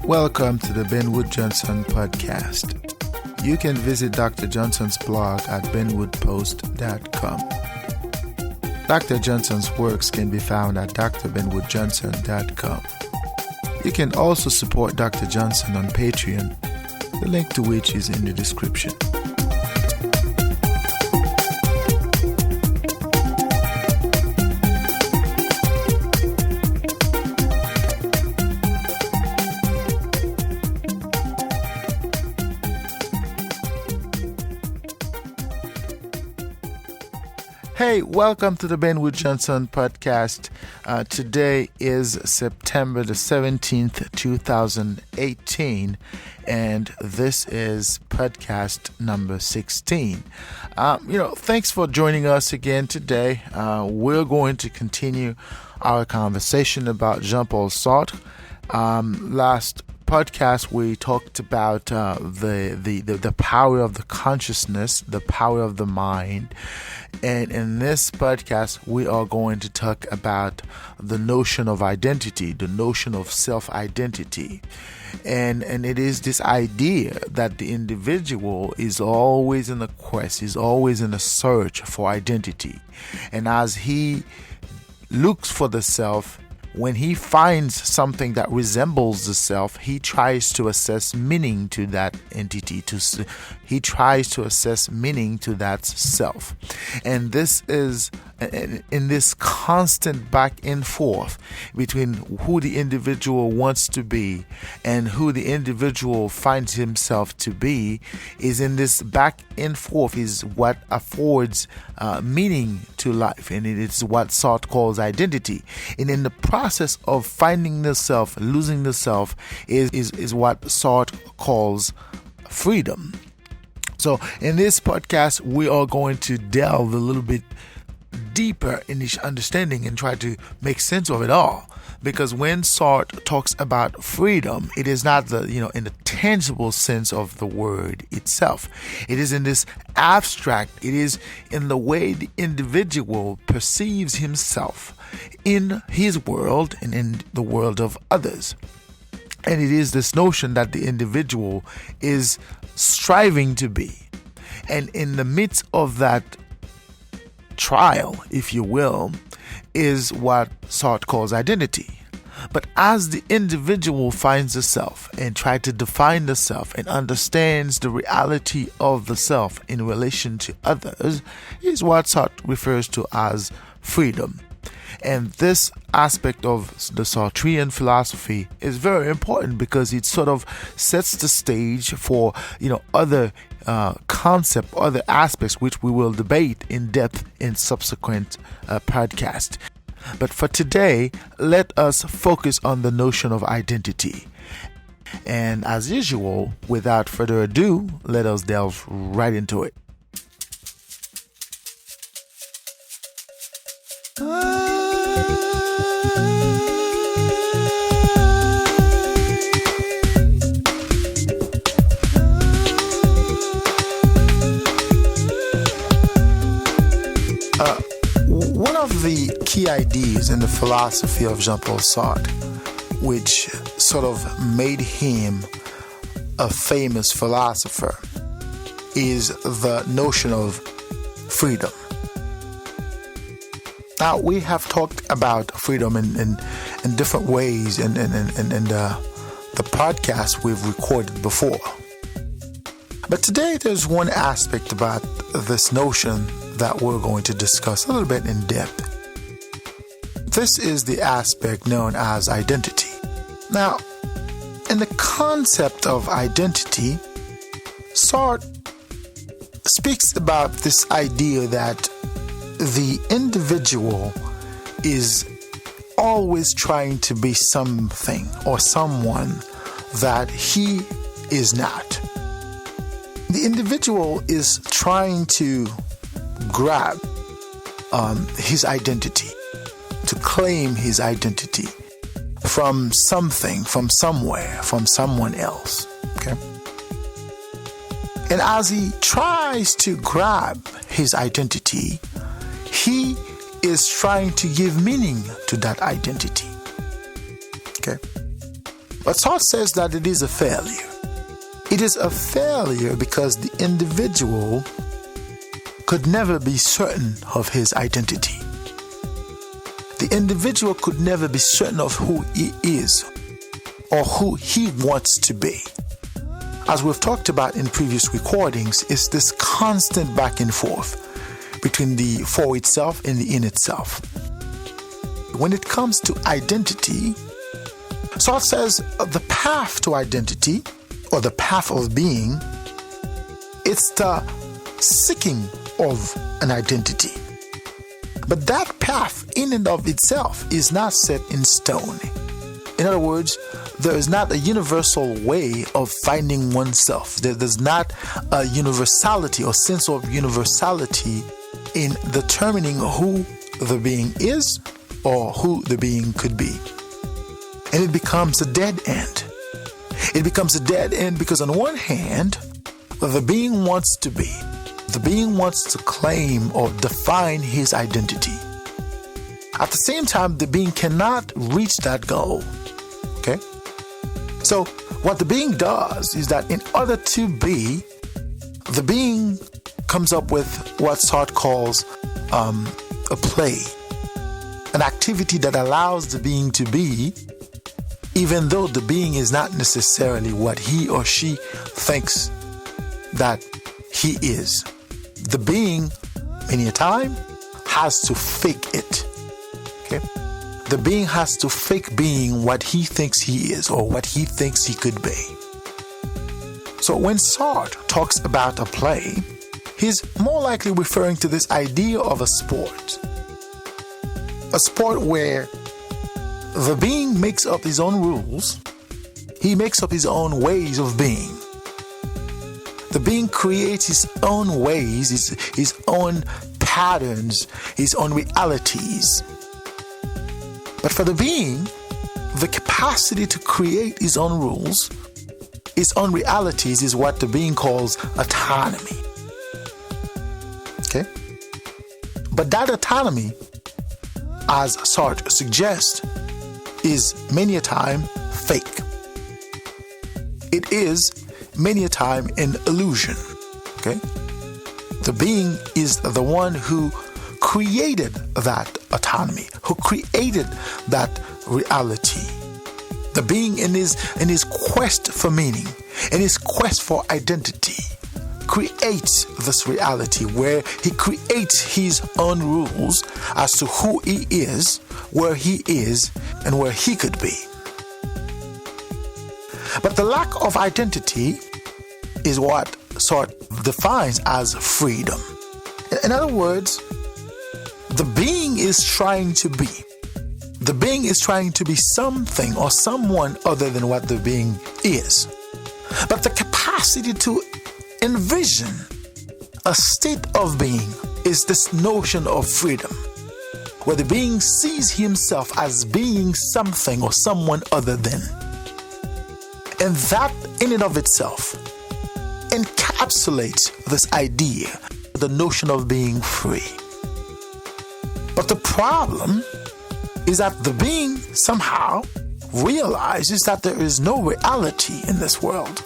Welcome to the Ben Wood Johnson podcast. You can visit Dr. Johnson's blog at benwoodpost.com. Dr. Johnson's works can be found at drbenwoodjohnson.com. You can also support Dr. Johnson on Patreon, the link to which is in the description. Hey, welcome to the Ben Wood Johnson podcast. Today is September the 17th, 2018, and this is podcast number 16. Thanks for joining us again today. We're going to continue our conversation about Jean-Paul Sartre. Last podcast we talked about the power of the consciousness, the power of the mind, and in this podcast we are going to talk about the notion of identity, the notion of self-identity, and it is this idea that the individual is always in a quest, is always in a search for identity, and as he looks for the self, when he finds something that resembles the self, he tries to assess meaning to that entity. He tries to assess meaning to that self. And this is in this constant back and forth between who the individual wants to be and who the individual finds himself to be, is in this back and forth is what affords meaning to life, and it is what Sartre calls identity. And in the process of finding the self, losing the self, is what Sartre calls freedom. So in this podcast, we are going to delve a little bit deeper in this understanding and try to make sense of it all. Because when Sartre talks about freedom, it is not in the tangible sense of the word itself. It is in this abstract. It is in the way the individual perceives himself in his world and in the world of others. And it is this notion that the individual is striving to be. And in the midst of that trial, if you will, is what Sartre calls identity. But as the individual finds the self and tries to define the self and understands the reality of the self in relation to others, is what Sartre refers to as freedom. And this aspect of the Sartrean philosophy is very important because it sort of sets the stage for other concepts, other aspects which we will debate in depth in subsequent podcasts. But for today, let us focus on the notion of identity. And as usual, without further ado, let us delve right into it. One of the key ideas in the philosophy of Jean-Paul Sartre, which sort of made him a famous philosopher, is the notion of freedom. Now, we have talked about freedom in different ways in the podcast we've recorded before. But today there's one aspect about this notion that we're going to discuss a little bit in depth. This is the aspect known as identity. Now, in the concept of identity, Sartre speaks about this idea that the individual is always trying to be something or someone that he is not. The individual is trying to grab his identity, to claim his identity from something, from somewhere, from someone else. Okay? And as he tries to grab his identity, he is trying to give meaning to that identity. Okay? But Sartre says that it is a failure. It is a failure because the individual could never be certain of his identity. The individual could never be certain of who he is or who he wants to be. As we've talked about in previous recordings, it's this constant back and forth between the for itself and the in itself. When it comes to identity, Sartre says the path to identity, or the path of being, it's the seeking of an identity. But that path in and of itself is not set in stone. In other words, there is not a universal way of finding oneself. There's not a universality or sense of universality in determining who the being is or who the being could be. And it becomes a dead end. It becomes a dead end because on one hand, the being wants to be. The being wants to claim or define his identity. At the same time, the being cannot reach that goal. Okay? So what the being does is that in order to be, the being comes up with what Sartre calls a play, an activity that allows the being to be, even though the being is not necessarily what he or she thinks that he is. The being, many a time, has to fake it. Okay? The being has to fake being what he thinks he is or what he thinks he could be. So when Sartre talks about a play, he's more likely referring to this idea of a sport. A sport where the being makes up his own rules. He makes up his own ways of being. The being creates his own ways, his own patterns, his own realities. But for the being, the capacity to create his own rules, his own realities, is what the being calls autonomy. Okay? But that autonomy, as Sartre suggests, is many a time fake. It is many a time an illusion. Okay? The being is the one who created that autonomy, who created that reality. The being in his quest for meaning, in his quest for identity, creates this reality where he creates his own rules as to who he is, where he is, and where he could be. But the lack of identity is what Sartre defines as freedom. In other words, the being is trying to be. The being is trying to be something or someone other than what the being is. But the capacity to envision a state of being is this notion of freedom, where the being sees himself as being something or someone other than. And that in and of itself encapsulates this idea, the notion of being free. But the problem is that the being somehow realizes that there is no reality in this world.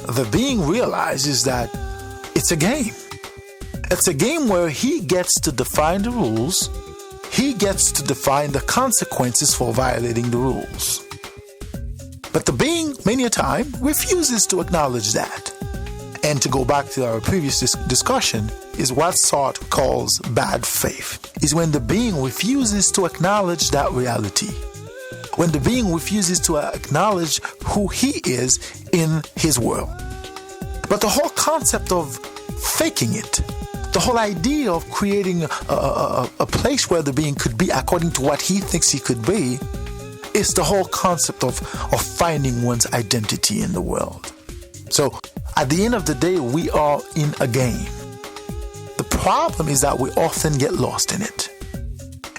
The being realizes that it's a game. It's a game where he gets to define the rules. He gets to define the consequences for violating the rules. But the being, many a time, refuses to acknowledge that. And to go back to our previous discussion, is what Sartre calls bad faith. Is when the being refuses to acknowledge that reality. When the being refuses to acknowledge who he is in his world. But the whole concept of faking it, the whole idea of creating a place where the being could be according to what he thinks he could be, is the whole concept of finding one's identity in the world. So at the end of the day, we are in a game. The problem is that we often get lost in it.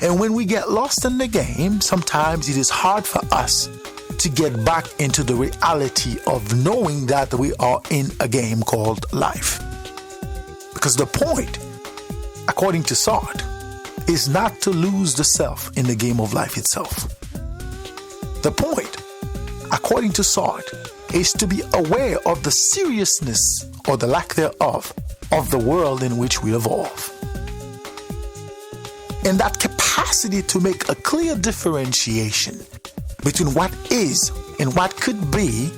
And when we get lost in the game, sometimes it is hard for us to get back into the reality of knowing that we are in a game called life. Because the point, according to Sartre, is not to lose the self in the game of life itself. The point according to Sartre, is to be aware of the seriousness or the lack thereof of the world in which we evolve. And that capacity to make a clear differentiation between what is and what could be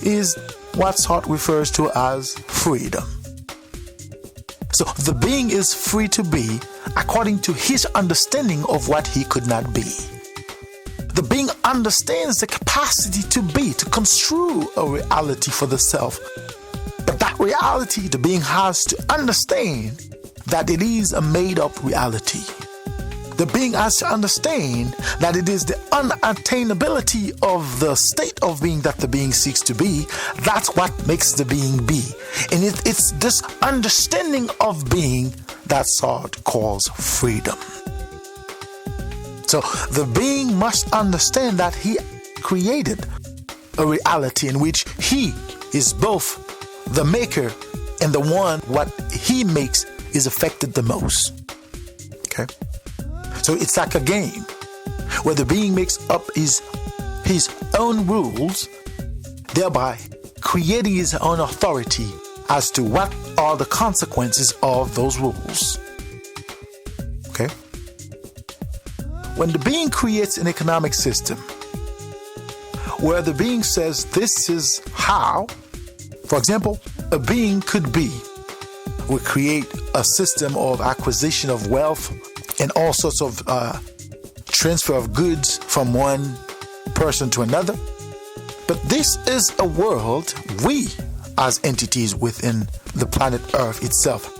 is what Sartre refers to as freedom. So the being is free to be according to his understanding of what he could not be. The being understands the capacity to be, to construe a reality for the self. But that reality, the being has to understand that it is a made-up reality. The being has to understand that it is the unattainability of the state of being that the being seeks to be. That's what makes the being be. And it's this understanding of being that Sartre calls freedom. So the being must understand that he created a reality in which he is both the maker and the one what he makes is affected the most. Okay? So it's like a game where the being makes up his own rules, thereby creating his own authority as to what are the consequences of those rules. Okay? When the being creates an economic system where the being says this is how, for example, a being could be, we create a system of acquisition of wealth and all sorts of transfer of goods from one person to another. But this is a world we, as entities within the planet Earth itself,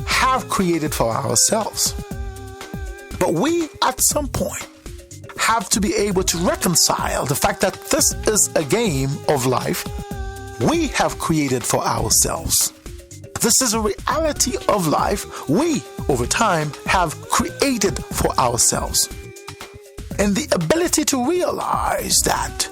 have created for ourselves. But we, at some point, have to be able to reconcile the fact that this is a game of life we have created for ourselves. This is a reality of life we, over time, have created for ourselves. And the ability to realize that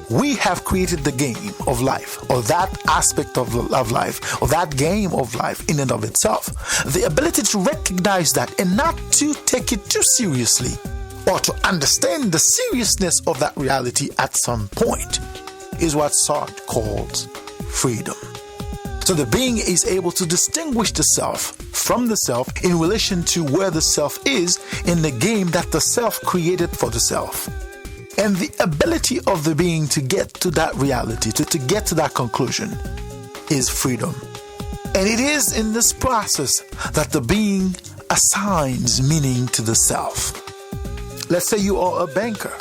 we have created the game of life, or that aspect of life, or that game of life in and of itself. The ability to recognize that and not to take it too seriously, or to understand the seriousness of that reality at some point, is what Sartre calls freedom. So the being is able to distinguish the self from the self in relation to where the self is in the game that the self created for the self. And the ability of the being to get to that reality, to get to that conclusion, is freedom. And it is in this process that the being assigns meaning to the self. Let's say you are a banker.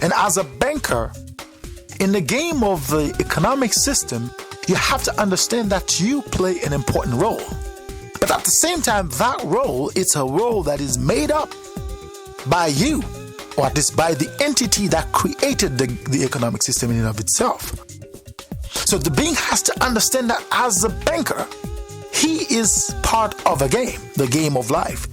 And as a banker, in the game of the economic system, you have to understand that you play an important role. But at the same time, that role, it's a role that is made up by you, or at least by the entity that created the economic system in and of itself. So the being has to understand that as a banker, he is part of a game, the game of life,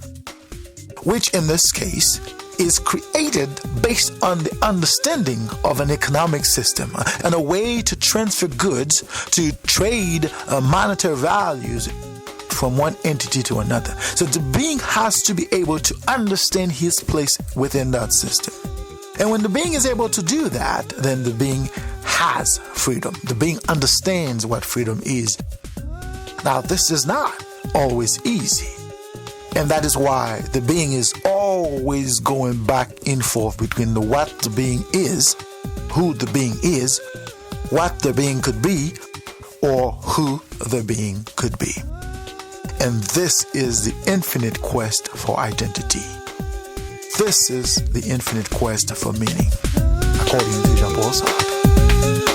which in this case is created based on the understanding of an economic system and a way to transfer goods, to trade monetary values from one entity to another. So the being has to be able to understand his place within that system. And when the being is able to do that, then the being has freedom. The being understands what freedom is. Now, this is not always easy. And that is why the being is always going back and forth between what the being is, who the being is, what the being could be, or who the being could be. And this is the infinite quest for identity. This is the infinite quest for meaning, according to Jean-Paul Sartre.